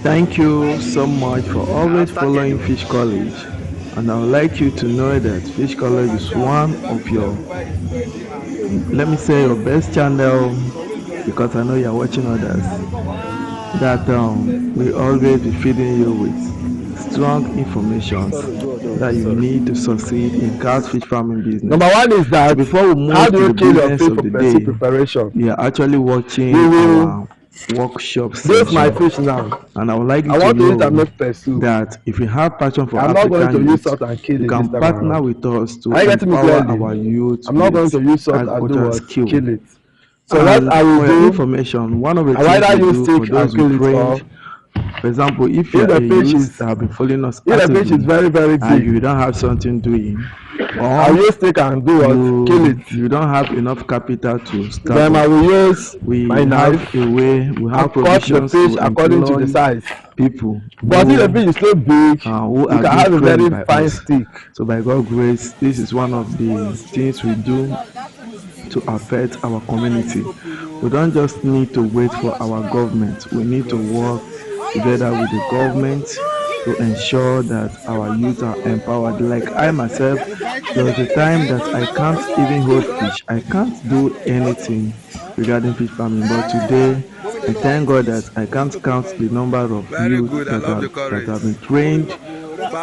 Thank you so much for always following Fish College. And I would like you to know that Fish College is one of your, let me say, your best channel because I know you're watching others. That we always be feeding you with strong informations that you need to succeed in catfish farming Number business. one is So that before we how move do to you the kill your business fish of for the pursuit day, preparation? we are actually We watching will our workshop dose my session. fish now. And I would like you I to want to use and know make pursue. that if you have passion for I'm not going to African use youth, salt and kill you it this can time partner around. with us to Are you getting me empower clearly? our youth I'm not going with to use salt and do agricultural what? skill. Kill it. So what I And will for your do, information, one of the I will things either we use do for stick and those we kill it, or trained, for example, if you if are the a fish youth is that have been following us if the fish is actively very very and big, you don't have something doing, I'll or use stick and do what? Kill it. you don't have enough capital to start Then I off, will use we my have knife a way, we and have cut the provisions fish to according to the employ size. people But if the fish is so big, who you are can being have a trained very by fine us. stick. So by God's grace, this is one of the things we do to affect our community. We don't just need to wait for our government. We need to work together with the government to ensure that our youth are empowered. Like I myself, there was a time that I can't even hold fish. I can't do anything regarding fish farming. But today, I thank God that I can't count the number of Very youth good. I love the that courage. have been trained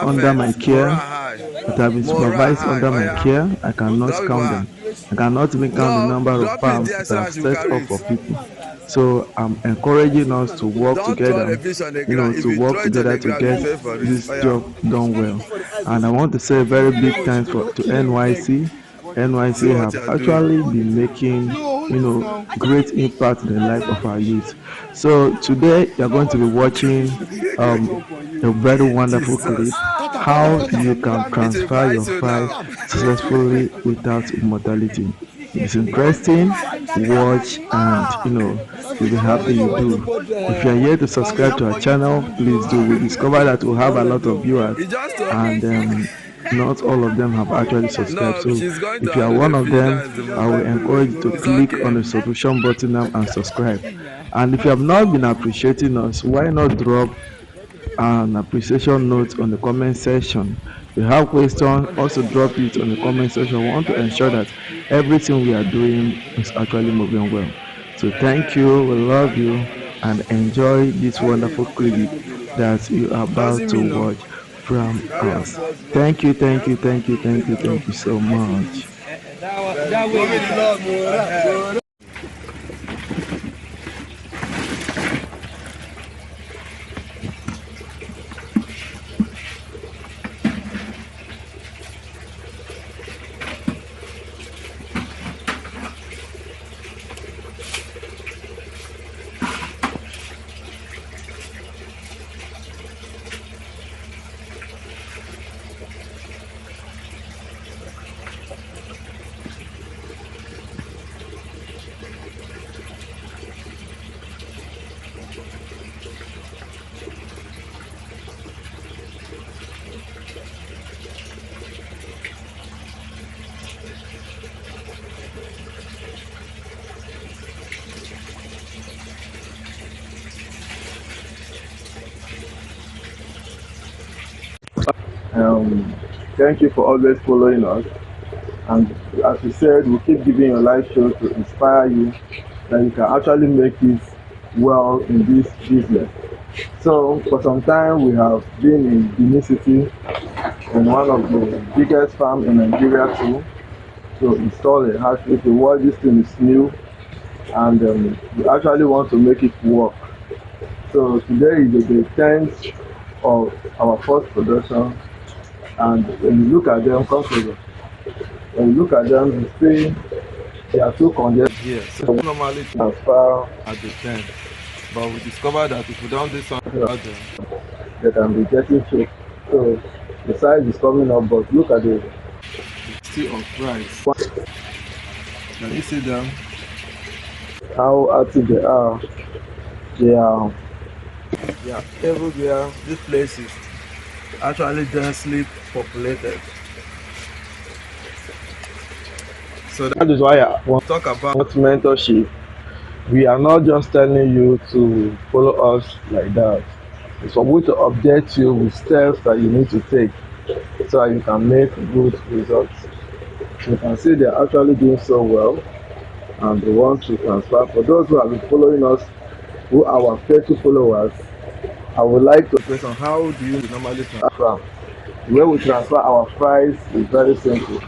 under my Perfect. Morale care, high. that have been Morale supervised high. under Oh my yeah. care. I cannot Drop it for count her. them. I cannot even count the No, number of drop it farms there that so I I have should set carry up it. for people. So I'm encouraging us to work Don't throw together, the fish on the ground. If to you work throw it on together the to ground, you get pay for it. this Oh yeah. job done well. And I want to say a very big thanks to NYC. NYC See what have you are doing. actually been making, great impact in the life of our youth. So today you're going to be watching a very wonderful clip how you can It will transfer your bite you file now. successfully without immortality. It's interesting, watch, and you'll be happy you do. If you're here to subscribe to our channel, please do. We discover that we have a lot of viewers, He just told and not all of them have actually subscribed. no, So she's going to if you are handle one the of fish. them, That is the I will encourage you most. to It's click on okay. the subscription button now and subscribe. And if you have not been appreciating us, why not drop an appreciation note on the comment section? If you have questions, also drop it on the comment section. We want to ensure that everything we are doing is actually moving well. So thank you, we love you, and enjoy this wonderful clip that you are about Doesn't to mean no. watch from us. Thank you, thank you, thank you, thank you, thank you so much. Um, Thank you for always following us. And as we said, we keep giving you a live show to inspire you that you can actually make it well in this business. So for some time we have been in Benin City in one of the biggest farm in Nigeria too to install a hatchery. The world this thing is new and we actually want to make it work. So today is the 10th of our first production, and when you look at them, come closer. When you look at them, you see they are too congested here. So we normally transfer at the 10th, but we discovered that if we don't do something about them, they can be getting choked. So the size is coming up, but look at the still of price. Can you see them? How active they are. They are everywhere. This place is actually densely populated. So that is why I want to talk about mentorship. We are not just telling you to follow us like that. It's for people to update you with steps that you need to take so that you can make good results. So you can see they are actually doing so well and they want to transfer. For those who have been following us, who are our faithful followers, I would like to question how do you normally transfer? The way we transfer our price is very simple.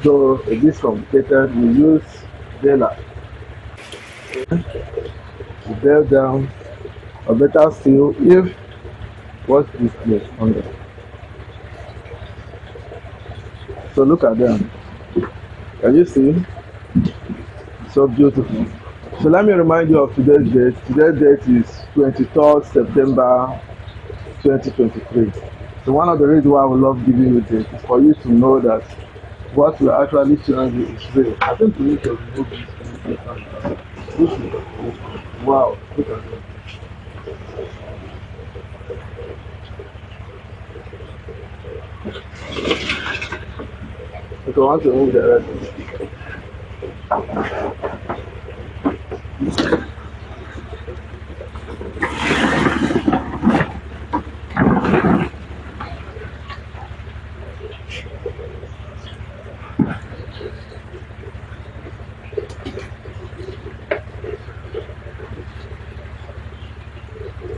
So it is complicated. We use Dela to bail down, or better still, if what's this place under. So look at them. Can you see? So beautiful. So let me remind you of today's date. Today's date is 23rd September 2023. So one of the reasons why I would love giving you this is for you to know that what we're actually showing you is real. I think we need to remove this. Wow, look at that. If I want to remove the rest.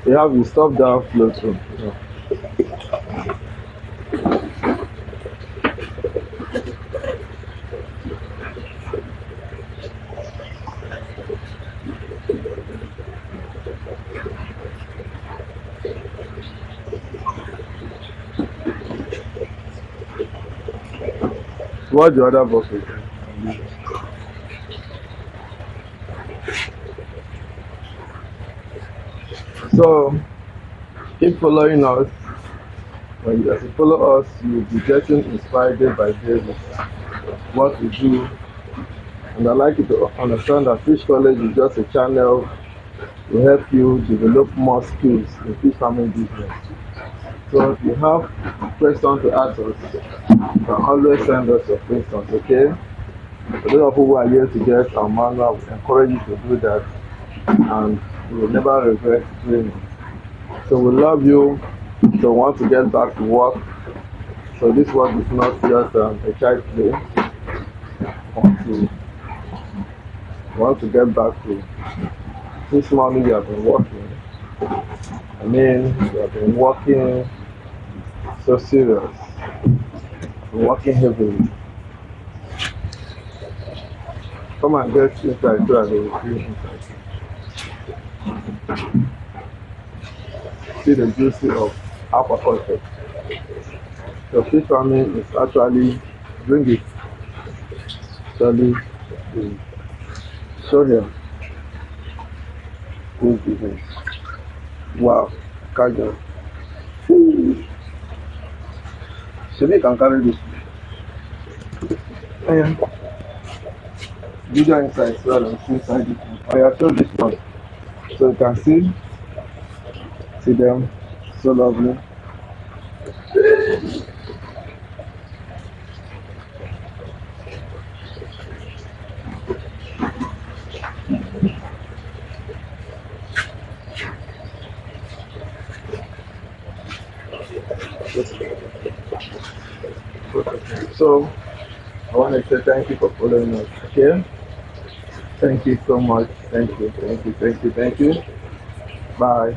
You have to stop that flow too. Yeah. What's the other bucket? So keep following us. When you follow us, you'll be getting inspired day by day with what we do. And I'd like you to understand that Fish College is just a channel to help you develop more skills in fish farming business. So if you have questions to ask us, you can always send us your questions, okay? For those of you who are here to get our manual, we encourage you to do that and you will never regret doing it. So we love you, so we want to get back to work. So this work is not just a child play. We want to get back to this morning we have been working. I mean, we have been working so serious, working heavily. Come and get inside so that they will see inside. See the juicy of aquaculture. So fish farming is actually bring it. Actually, show here. Good business. Wow, Kaja. Should can carry this. Yeah. Video inside so that see inside it. I have shown this one. So you can see them. So lovely. So I want to say thank you for following us. Okay? Thank you so much. Thank you, thank you, thank you, thank you. Bye.